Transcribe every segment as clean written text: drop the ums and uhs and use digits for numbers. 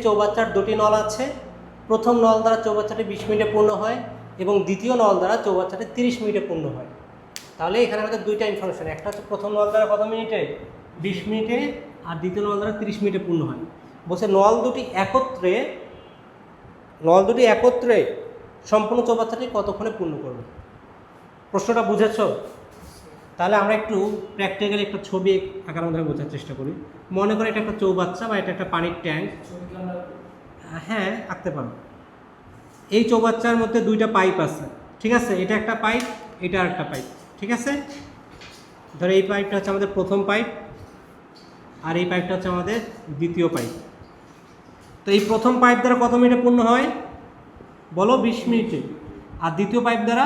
চৌবাচ্চার দুটি নল আছে। প্রথম নল দ্বারা চৌবাচ্চাটি 20 মিনিটে পূর্ণ হয় এবং দ্বিতীয় নল দ্বারা চৌবাচ্চাটি 30 মিনিটে পূর্ণ হয়। তাহলে এখানে আমাদের দুইটা ইনফরমেশন, একটা হচ্ছে প্রথম নল দ্বারা কত মিনিটে, 20 মিনিটে, আর দ্বিতীয় নল দ্বারা 30 মিনিটে পূর্ণ হয়। বলছে নল দুটি একত্রে সম্পূর্ণ চৌবাচ্চাটি কতক্ষণে পূর্ণ করবে। প্রশ্নটা বুঝেছ? তাহলে আমরা একটু প্র্যাকটিক্যালি একটা ছবি আঁকার মধ্যে বোঝার চেষ্টা করি। মনে করে এটা একটা চৌবাচ্চা বা এটা একটা পানির ট্যাঙ্ক। হ্যাঁ, আঁকতে পারো। এই চৌবাচ্চার মধ্যে দুইটা পাইপ আছে, ঠিক আছে? এটা একটা পাইপ, এটা আর একটা পাইপ, ঠিক আছে? ধরো এই পাইপটা হচ্ছে আমাদের প্রথম পাইপ আর এই পাইপটা হচ্ছে আমাদের দ্বিতীয় পাইপ। তো এই প্রথম পাইপ দ্বারা কত মিনিটে পূর্ণ হয় বলো? 20 মিনিটে। আর দ্বিতীয় পাইপ দ্বারা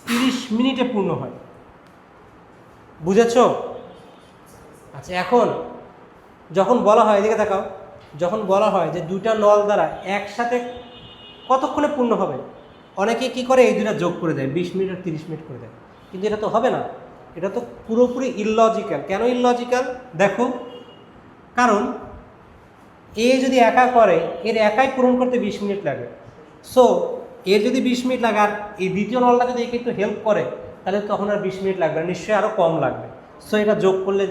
30 মিনিটে পূর্ণ হয়। বুঝেছ? আচ্ছা, এখন যখন বলা হয়, এদিকে দেখাও, যখন বলা হয় যে দুইটা নল দ্বারা একসাথে কতক্ষণে পূর্ণ হবে, অনেকে কি করে এই দুইটা যোগ করে দেয়, 20 মিনিট আর 30 মিনিট করে দেয়। কিন্তু এটা তো হবে না, এটা তো পুরোপুরি ইললজিক্যাল। কেন ইললজিক্যাল দেখো, কারণ এ যদি একা করে, এর একাই পূরণ করতে 20 মিনিট লাগে। সো এর যদি 20 মিনিট লাগে আর এই দ্বিতীয় নলটা যদি একে একটু হেল্প করে, তাহলে তখন আর 20 মিনিট লাগবে না, নিশ্চয়ই আরও কম লাগবে। সো এটা যোগ করলে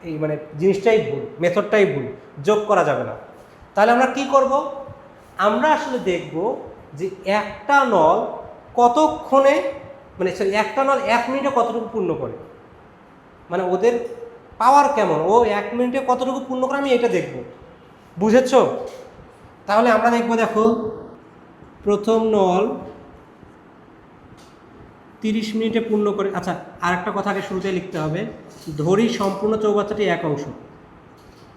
এই মানে জিনিসটাই ভুল, মেথডটাই ভুল, যোগ করা যাবে না। তাহলে আমরা কি করব? আমরা আসলে দেখব যে একটা নল কতক্ষণে, মানে একটা নল 1 মিনিটে কতটুকু পূর্ণ করে, মানে ওদের পাওয়ার কেমন, ও 1 মিনিটে কতটুকু পূর্ণ করে, আমি এটা দেখব। বুঝেছ? তাহলে আমরা দেখব, দেখো প্রথম নল 30 মিনিটে পূর্ণ করে। আচ্ছা, আর একটা কথা আগে শুরুতে লিখতে হবে, ধরি সম্পূর্ণ চৌবাচ্চাটি এক অংশ।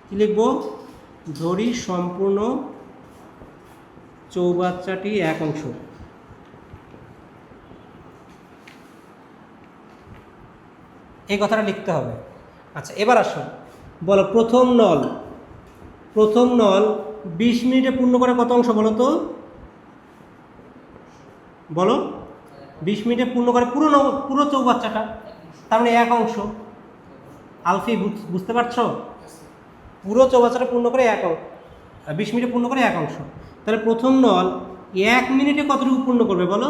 কি লিখব? ধরি সম্পূর্ণ চৌবাচ্চাটি এক অংশ। এই কথাটা লিখতে হবে। আচ্ছা, এবার আসো, বলো প্রথম নল 20 মিনিটে পূর্ণ করে কত অংশ বলো তো? বলো, 20 মিনিটে পূর্ণ করে পুরো চৌবাচ্চাটা, তার মানে এক অংশ। আলফি বুঝতে পারছো? পুরো চৌবাচ্চাটা পূর্ণ করে 20 মিনিটে পূর্ণ করে এক অংশ। তাহলে প্রথম নল 1 মিনিটে কতটুকু পূর্ণ করবে বলো?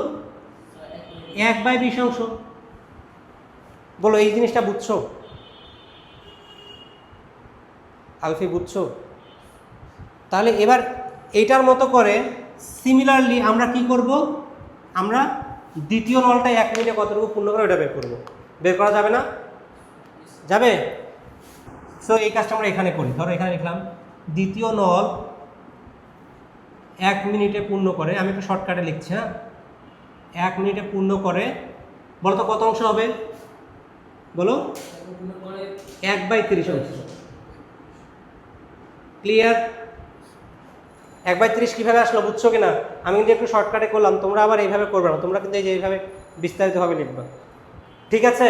1/20 অংশ। বলো, এই জিনিসটা বুঝছো? আলফি বুঝছো? তাহলে এবার এইটার মতো করে সিমিলারলি আমরা কি করব? আমরা দ্বিতীয় নলটা 1 মিনিটে কতটুকু পূর্ণ করে ওটা বের করব। বের করা যাবে না? যাবে? সো এই কাজটা আমরা এখানে করি। ধরো এখানে লিখলাম দ্বিতীয় নল 1 মিনিটে পূর্ণ করে, আমি একটু শর্টকাটে লিখছি। হ্যাঁ, 1 মিনিটে পূর্ণ করে, বলো তো কত অংশ হবে? বলো, 1/30 অংশ। ক্লিয়ার? 1/30 কীভাবে আসলো বুঝছো কিনা? আমি কিন্তু একটু শর্টকাটে করলাম, তোমরা আবার এইভাবে করবে না, তোমরা কিন্তু এই যে এইভাবে বিস্তারিতভাবে লিখবে, ঠিক আছে?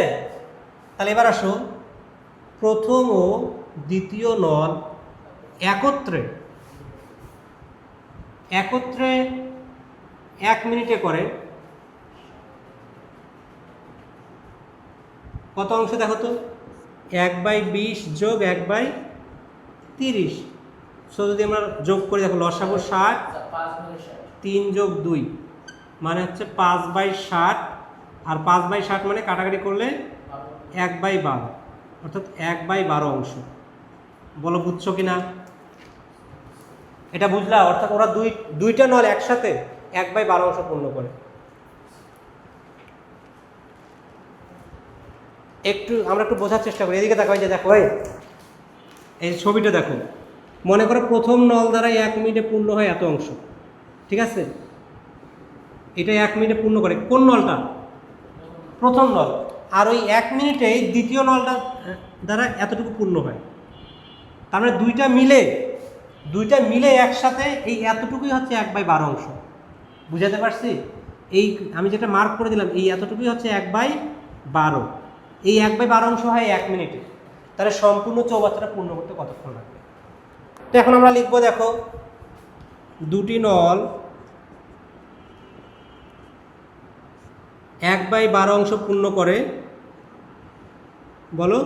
তাহলে এবার আসো, প্রথম ও দ্বিতীয় নল একত্রে 1 মিনিটে করে কত অংশ দেখো তো? 1/20 যোগ 1/30। সো যদি আমরা যোগ করি, দেখো লসাগু 60, 3 যোগ 2 মানে হচ্ছে 5/60, আর 5/60 মানে কাটাকাটি করলে 1/12, অর্থাৎ 1/12 অংশ। বলো বুঝছো কিনা? এটা বুঝলা? অর্থাৎ ওরা দুইটা নল একসাথে 1/12 অংশ পূর্ণ করে। আমরা একটু বোঝার চেষ্টা করি। এদিকে দেখো, এই যে দেখো, এই ছবিটা দেখো, মনে করো প্রথম নল দ্বারা 1 মিনিটে পূর্ণ হয় এত অংশ, ঠিক আছে? এটা 1 মিনিটে পূর্ণ করে কোন নলটা? প্রথম নল। আর ওই 1 মিনিটে দ্বিতীয় নলটা দ্বারা এতটুকু পূর্ণ হয়। তার মানে দুইটা মিলে একসাথে এই এতটুকুই হচ্ছে 1/12 অংশ। বুঝাতে পারছি? এই আমি যেটা মার্ক করে দিলাম, এই এতটুকুই হচ্ছে 1/12। এই 1/12 অংশ হয় 1 মিনিটে। তাহলে সম্পূর্ণ চৌবাচ্চাটা পূর্ণ করতে কতক্ষণ লাগবে? তো এখন আমরা লিখবো, দেখো দুটি নল 1/12 অংশ পূর্ণ করে, বলো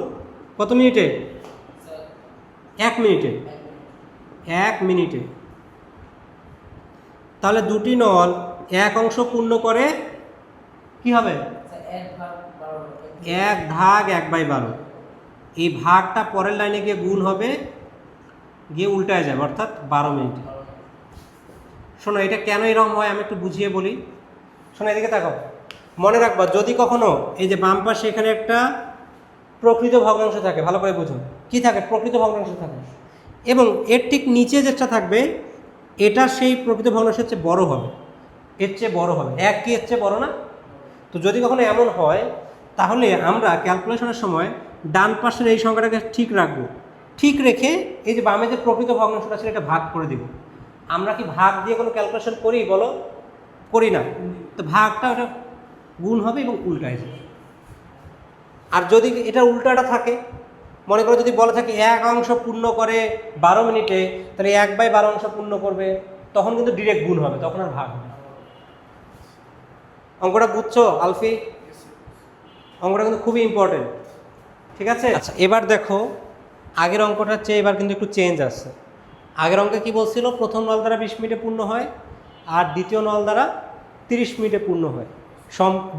কত মিনিটে? 1 মিনিটে। 1 মিনিটে। তাহলে দুটি নল এক অংশ পূর্ণ করে কি হবে? 1 ভাগ 1/12। এই ভাগটা পরের লাইনে গিয়ে গুণ হবে, গিয়ে উল্টায় যাবে, অর্থাৎ 12 মিনিটে। শোনো, এটা কেন এরকম হয় আমি একটু বুঝিয়ে বলি। শোনো, এদিকে তাকাও। মনে রাখবা, যদি কখনো এই যে বাম পাশে এখানে একটা প্রকৃত ভগ্নাংশ থাকে, ভালো করে বুঝুন কি থাকে, প্রকৃত ভগ্নাংশ থাকে, এবং এর ঠিক নিচে যেটা থাকবে এটা সেই প্রকৃত ভগ্নাংশের চেয়ে বড় হবে, এর চেয়ে বড় হবে। 1 কি এর চেয়ে বড় না? তো যদি কখনো এমন হয় তাহলে আমরা ক্যালকুলেশনের সময় ডান পাশের এই সংখ্যাটাকে ঠিক রাখবো, ঠিক রেখে এই যে বামে যে প্রকৃত ভগ্নাংশটা আছে এটা ভাগ করে দেব। আমরা কি ভাগ দিয়ে কোনো ক্যালকুলেশন করি বলো? করি না। তো ভাগটা ওটা গুণ হবে এবং উল্টায় যাবে। আর যদি এটা উল্টাটা থাকে, মনে করো যদি বলা থাকে 1 অংশ পূর্ণ করে 12 মিনিটে, তাহলে 1/12 অংশ পূর্ণ করবে, তখন কিন্তু ডিরেক্ট গুণ হবে, তখন আর ভাগ হবে না। অঙ্কটা বুঝছো আলফি? অঙ্কটা কিন্তু খুবই ইম্পর্টেন্ট, ঠিক আছে? আচ্ছা, এবার দেখো আগের অঙ্কটার চেয়ে এবার কিন্তু একটু চেঞ্জ আসছে। আগের অঙ্কে কি বলছিল? প্রথম নল দ্বারা 20 মিনিটে পূর্ণ হয় আর দ্বিতীয় নল দ্বারা 30 মিনিটে পূর্ণ হয়।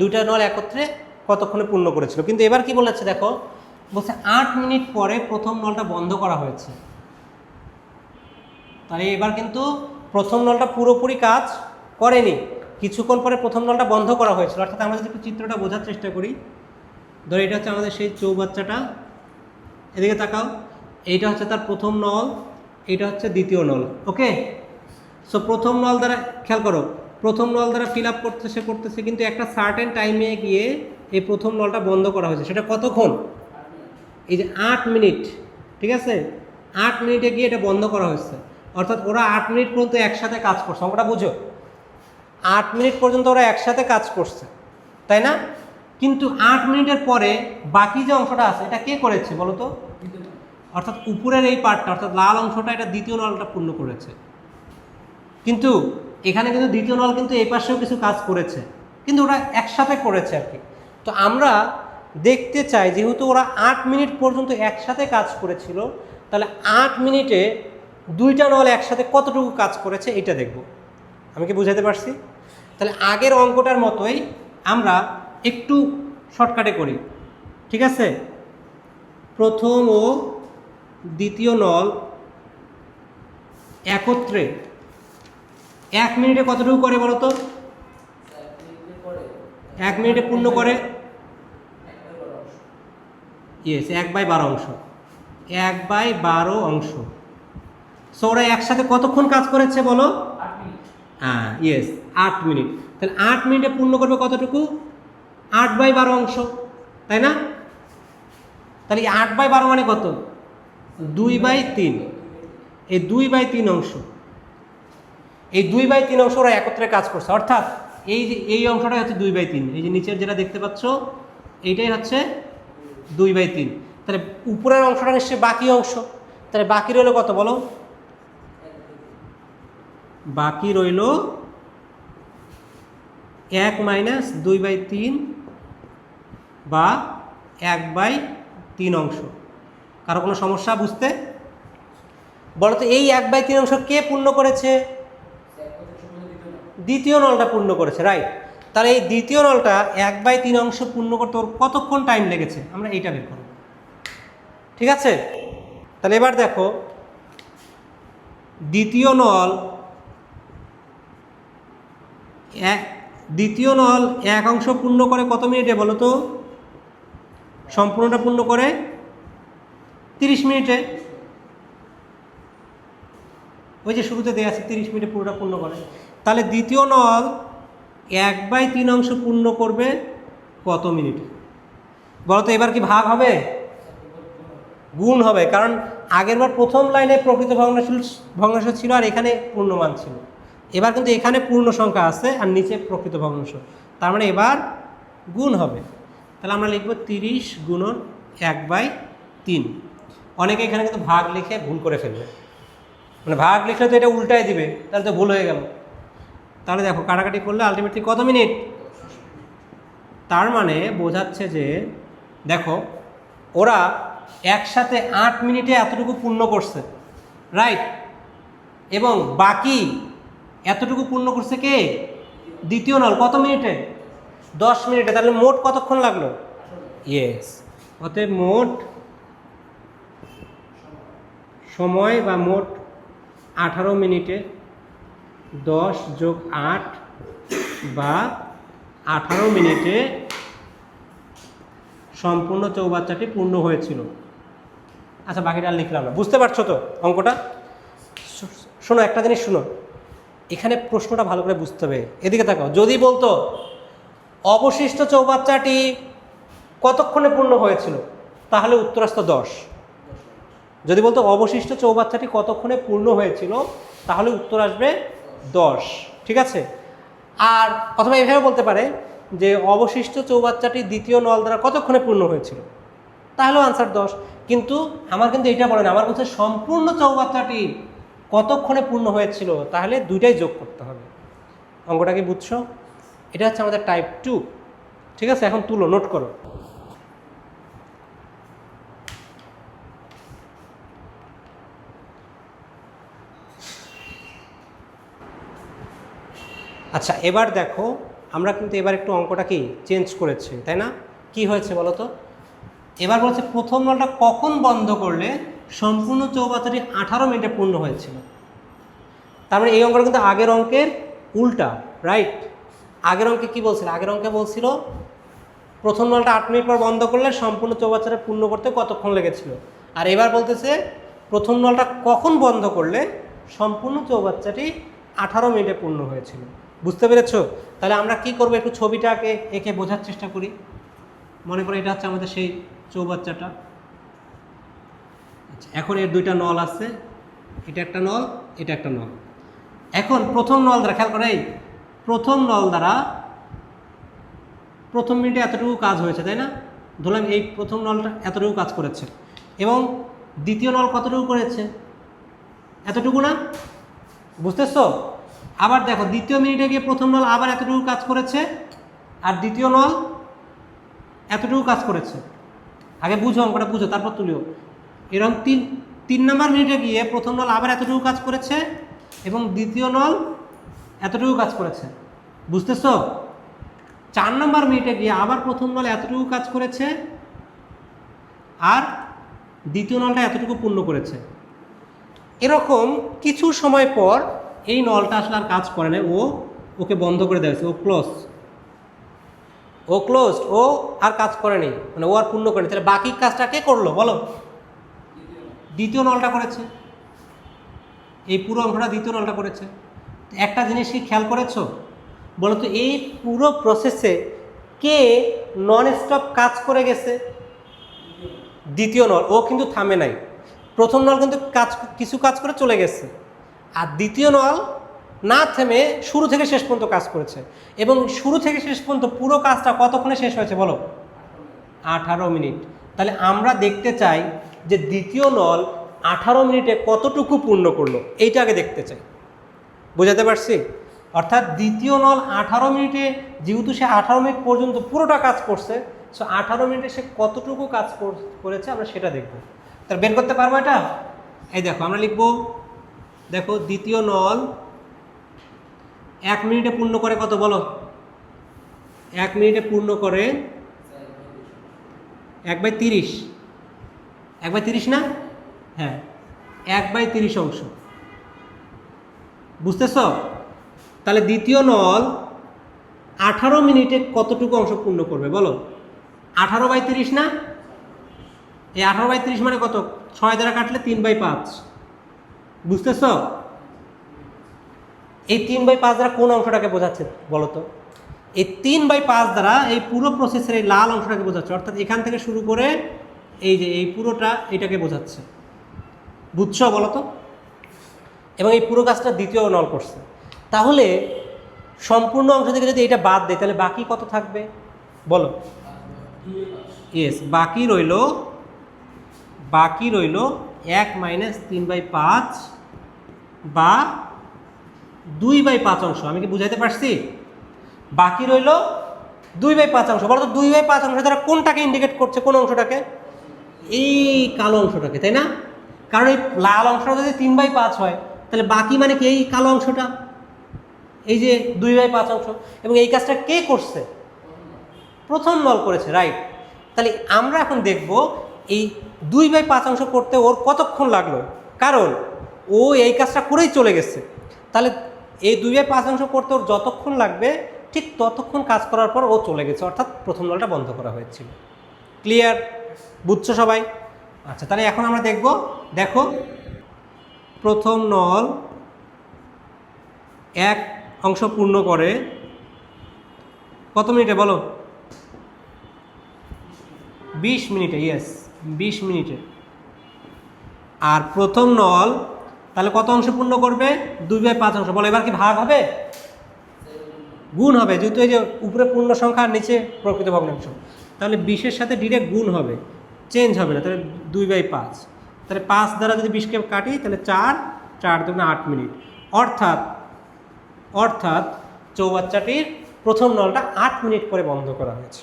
দুইটা নল একত্রে কতক্ষণে পূর্ণ করেছিল। কিন্তু এবার কি বলেছে দেখো, বলছে 8 মিনিট পরে প্রথম নলটা বন্ধ করা হয়েছে। তাহলে এবার কিন্তু প্রথম নলটা পুরোপুরি কাজ করেনি, কিছুক্ষণ পরে প্রথম নলটা বন্ধ করা হয়েছিল। অর্থাৎ আমরা যদি একটু চিত্রটা বোঝার চেষ্টা করি, ধরো এটা হচ্ছে আমাদের সেই চৌবাচ্চাটা, এদিকে তাকাও, এইটা হচ্ছে তার প্রথম নল, এইটা হচ্ছে দ্বিতীয় নল। ওকে, সো প্রথম নল দ্বারা খেয়াল করো, প্রথম নল দ্বারা ফিল আপ করতেছে, কিন্তু একটা সার্টেন টাইমে গিয়ে এই প্রথম নলটা বন্ধ করা হয়েছে। সেটা কতক্ষণ? এই যে 8 মিনিট, ঠিক আছে? 8 মিনিটে গিয়ে এটা বন্ধ করা হয়েছে। অর্থাৎ ওরা 8 মিনিট পর্যন্ত একসাথে কাজ করছে। অঙ্কটা বুঝো, 8 মিনিট পর্যন্ত ওরা একসাথে কাজ করছে, তাই না? কিন্তু 8 মিনিটের পরে বাকি যে অংশটা আছে এটা কে করেছে বলো তো? অর্থাৎ উপরের এই পার্টটা, অর্থাৎ লাল অংশটা, এটা দ্বিতীয় নলটা পূর্ণ করেছে। কিন্তু এখানে কিন্তু দ্বিতীয় নল কিন্তু এই পাশেও কিছু কাজ করেছে, কিন্তু ওরা একসাথে করেছে আর কি। তো আমরা দেখতে চাই, যেহেতু ওরা 8 মিনিট পর্যন্ত একসাথে কাজ করেছিল, তাহলে 8 মিনিটে দুইটা নল একসাথে কতটুকু কাজ করেছে এটা দেখব। আমি কি বুঝাতে পারছি? তাহলে আগের অঙ্কটার মতোই আমরা একটু শর্টকাটে করি, ঠিক আছে? প্রথম ও দ্বিতীয় নল একত্রে 1 মিনিটে কতটুকু করে বলো তো? 1 মিনিটে পূর্ণ করে, ইয়েস, 1/12 অংশ, 1/12 অংশ। সো ওরা একসাথে কতক্ষণ কাজ করেছে বলো? 8 মিনিট। হ্যাঁ, ইয়েস, 8 মিনিট। তাহলে 8 মিনিটে পূর্ণ করবে কতটুকু? 8/12 অংশ, তাই না? তাহলে 8/12 মানে কত? 2/3। এই 2/3 অংশ, এই 2/3 অংশ ওরা একত্রে কাজ করছে। অর্থাৎ এই যে এই অংশটাই হচ্ছে 2/3, এই যে নিচের যেটা দেখতে পাচ্ছ এইটাই হচ্ছে 2/3। তাহলে উপরের অংশটা নিশ্চয়ই বাকি অংশ, তাহলে বাকি রইল কত বলো? বাকি রইল 1 - 2/3 বা 1/3 অংশ। কারো কোনো সমস্যা বুঝতে? বলো তো, এই 1/3 অংশ কে পূর্ণ করেছে? দ্বিতীয় নলটা পূর্ণ করেছে, রাইট? তাহলে এই দ্বিতীয় নলটা 1/3 অংশ পূর্ণ করতে ওর কতক্ষণ টাইম লেগেছে আমরা এইটা বের করব, ঠিক আছে? তাহলে এবার দেখো, দ্বিতীয় নল 1 অংশ পূর্ণ করে কত মিনিটে বলো তো? সম্পূর্ণটা পূর্ণ করে 30 মিনিটে। ওই যে শুরুতে দেওয়া আছে 30 মিনিটে পুরোটা পূর্ণ করে। তাহলে দ্বিতীয় নল 1/3 অংশ পূর্ণ করবে কত মিনিটে বলো তো? এবার কি ভাগ হবে? গুণ হবে, কারণ আগেরবার প্রথম লাইনে প্রকৃত ভগ্নাংশ ছিল আর এখানে পূর্ণমান ছিল। এবার কিন্তু এখানে পূর্ণ সংখ্যা আছে আর নিচে প্রকৃত ভগ্নাংশ, তার মানে এবার গুণ হবে। তাহলে আমরা লিখব 30 গুণন 1/3। অনেকে এখানে কিন্তু ভাগ লিখে ভুল করে ফেলবে, মানে ভাগ লিখলে তো এটা উল্টায় দিবে, তাহলে তো ভুল হয়ে গেল। তাহলে দেখো, কাটাকাটি করলে আলটিমেটলি কত মিনিট? তার মানে বোঝাচ্ছে যে দেখো, ওরা একসাথে 8 মিনিটে এতটুকু পূর্ণ করছে, রাইট? এবং বাকি এতটুকু পূর্ণ করছে কে? দ্বিতীয় নল। কত মিনিটে? 10 মিনিটে। তাহলে মোট কতক্ষণ লাগলো? ইয়েস। অতএব মোট সময় বা মোট 18 মিনিটে 10 যোগ 8 বা 18 মিনিটে সম্পূর্ণ চৌবাচ্চাটি পূর্ণ হয়েছিল। আচ্ছা, বাকিটা আর লিখলাম না। বুঝতে পারছো তো অঙ্কটা? শোনো, একটা জিনিস শোনো, এখানে প্রশ্নটা ভালো করে বুঝতে হবে। এদিকে তাকাও। যদি বলতো অবশিষ্ট চৌবাচ্চাটি কতক্ষণে পূর্ণ হয়েছিল, তাহলে উত্তর আসতো 10। যদি বলতো অবশিষ্ট চৌবাচ্চাটি কতক্ষণে পূর্ণ হয়েছিল, তাহলে উত্তর আসবে 10। ঠিক আছে? আর অথবা এভাবে বলতে পারে যে অবশিষ্ট চৌবাচ্চাটি দ্বিতীয় নল দ্বারা কতক্ষণে পূর্ণ হয়েছিল, তাহলেও আনসার 10। কিন্তু আমার কিন্তু এটা বলে না, আমার বলছে সম্পূর্ণ চৌবাচ্চাটি কতক্ষণে পূর্ণ হয়েছিল, তাহলে দুইটাই যোগ করতে হবে। অঙ্কটা কি বুঝছো? এটা হচ্ছে আমাদের টাইপ 2। ঠিক আছে? এখন তুলো, নোট করো। আচ্ছা, এবার দেখো, আমরা কিন্তু এবার একটু অঙ্কটা কি চেঞ্জ করেছি, তাই না? কি হয়েছে বলো তো? এবার বলছে প্রথম নলটা কখন বন্ধ করলে সম্পূর্ণ চৌবাচ্চাটি 18 মিনিটে পূর্ণ হয়েছিল। তার মানে এই অঙ্কটা কিন্তু আগের অঙ্কের উল্টা, রাইট? আগের অঙ্কে কি বলছিল? আগের অঙ্কে বলছিল প্রথম নলটা 8 মিনিট পর বন্ধ করলে সম্পূর্ণ চৌবাচ্চাটা পূর্ণ করতে কতক্ষণ লেগেছিল। আর এবার বলতেছে প্রথম নলটা কখন বন্ধ করলে সম্পূর্ণ চৌবাচ্চাটি 18 মিনিটে পূর্ণ হয়েছিল। বুঝতে পেরেছ? তাহলে আমরা কি করব, একটু ছবিটাকে এঁকে বোঝার চেষ্টা করি। মনে করো এটা হচ্ছে আমাদের সেই চৌবাচ্চাটা। আচ্ছা, এখন এর দুইটা নল আছে, এটা একটা নল, এটা একটা নল। এখন প্রথম নল দ্বারা, খেয়াল করে, এই প্রথম নল দ্বারা প্রথম মিনিটে এতটুকু কাজ হয়েছে, তাই না? ধরলাম এই প্রথম নলটা এতটুকু কাজ করেছে, এবং দ্বিতীয় নল কতটুকু করেছে? এতটুকু না? বুঝতেছো? আবার দেখো, দ্বিতীয় মিনিটে গিয়ে প্রথম নল আবার এতটুকু কাজ করেছে, আর দ্বিতীয় নল এতটুকু কাজ করেছে। আগে বুঝো, অঙ্কটা বুঝো, তারপর তুলিও। এরকম তিন নম্বর মিনিটে গিয়ে প্রথম নল আবার এতটুকু কাজ করেছে, এবং দ্বিতীয় নল এতটুকু কাজ করেছে। বুঝতেছো? 4 নম্বর মিনিটে গিয়ে আবার প্রথম নল এতটুকু কাজ করেছে, আর দ্বিতীয় নলটা এতটুকু পূর্ণ করেছে। এরকম কিছু সময় পর এই নলটা আসলে আর কাজ করে না, ওকে বন্ধ করে দেওয়া হয়েছে, ও ক্লোজড, ও আর কাজ করেনি, মানে ও আর পূর্ণ করেনি। তাহলে বাকি কাজটা কে করলো বলো? দ্বিতীয় নলটা করেছে। এই পুরো অংশটা দ্বিতীয় নলটা করেছে। একটা জিনিস কি খেয়াল করেছো বলো তো, এই পুরো প্রসেসে কে নন স্টপ কাজ করে গেছে? দ্বিতীয় নল। ও কিন্তু থামে নাই। প্রথম নল কিন্তু কিছু কাজ করে চলে গেছে, আর দ্বিতীয় নল না থেমে শুরু থেকে শেষ পর্যন্ত কাজ করেছে। এবং শুরু থেকে শেষ পর্যন্ত পুরো কাজটা কতক্ষণে শেষ হয়েছে বলো? 18 মিনিট। তাহলে আমরা দেখতে চাই যে দ্বিতীয় নল 18 মিনিটে কতটুকু পূর্ণ করলো, এইটা আগে দেখতে চাই। বোঝাতে পারছি? অর্থাৎ দ্বিতীয় নল 18 মিনিটে, যেহেতু সে 18 মিনিট পর্যন্ত পুরোটা কাজ করছে, সো 18 মিনিটে সে কতটুকু কাজ করেছে আমরা সেটা দেখব। তাহলে বের করতে পারবো এটা? এই দেখো, আমরা লিখব, দেখো দ্বিতীয় নল 1 মিনিটে পূর্ণ করে কত বলো? 1 মিনিটে পূর্ণ করে 1/30। 1/30 না? হ্যাঁ, 1/30 অংশ। বুঝতেছ? তাহলে দ্বিতীয় নল 18 মিনিটে কতটুকু অংশ পূর্ণ করবে বলো? 18/30 না? এই 18/30 মানে কত? 6 দ্বারা কাটলে 3/5। বুঝতেছ? এই 3/5 দ্বারা কোন অংশটাকে বোঝাচ্ছে বলো তো? এই 3/5 দ্বারা এই পুরো প্রসেসের এই লাল অংশটাকে বোঝাচ্ছে, অর্থাৎ এখান থেকে শুরু করে এই যে এই পুরোটা, এটাকে বোঝাচ্ছে। বুঝছো বলো তো? এবং এই পুরো কাজটা দ্বিতীয় নল করছে। তাহলে সম্পূর্ণ অংশ থেকে যদি এটা বাদ দেয়, তাহলে বাকি কত থাকবে বলো? ইয়েস, বাকি রইল 1 - 3/5 বা 2/5 অংশ। আমি কি বুঝাইতে পারছি? বাকি রইল 2/5 অংশ। বলো তো 2/5 অংশ দ্বারা কোনটাকে ইন্ডিকেট করছে? কোন অংশটাকে? এই কালো অংশটাকে, তাই না? কারণ এই লাল অংশটা যদি 3/5 হয়, তাহলে বাকি মানে কি এই কালো অংশটা, এই যে 2/5 অংশ, এবং এই কাজটা কে করছে? প্রথম নল করেছে, রাইট। তাহলে আমরা এখন দেখব এই 2/5 অংশ করতে ওর কতক্ষণ লাগলো, কারণ ও এই কাজটা করেই চলে গেছে। তাহলে এই 2/5 অংশ করতে ওর যতক্ষণ লাগবে ঠিক ততক্ষণ কাজ করার পর ও চলে গেছে, অর্থাৎ প্রথম নলটা বন্ধ করা হয়েছিল। ক্লিয়ার? বুঝছো সবাই? আচ্ছা, তাহলে এখন আমরা দেখব, দেখো প্রথম নল এক অংশ পূর্ণ করে কত মিনিটে বলো? 20 মিনিটে, ইয়েস 20 মিনিটে। আর প্রথম নল তাহলে কত অংশ পূর্ণ করবে? 2/5 অংশ। বলো এবার কি ভাগ হবে? গুণ হবে, যেহেতু এই যে উপরে পূর্ণ সংখ্যা আর নিচে প্রকৃত ভগ্নাংশ, তাহলে 20-এর সাথে ডিরেক্ট গুণ হবে, চেঞ্জ হবে না। তাহলে 2/5, তাহলে 5 দ্বারা যদি 20কে কাটি তাহলে 4 দুগুণে 8 মিনিট, অর্থাৎ চৌবাচ্চাটির প্রথম নলটা 8 মিনিট পরে বন্ধ করা হয়েছে।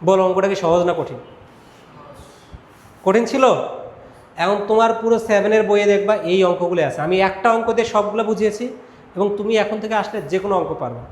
বলো অঙ্কটা কি সহজ না কঠিন? কঠিন ছিল? এখন তোমার পুরো 7-এর বইয়ে দেখবা এই অঙ্কগুলো আছে। আমি একটা অঙ্ক দিয়ে সবগুলো বুঝিয়েছি, এবং তুমি এখন থেকে আসলে যে কোনো অঙ্ক পারবে।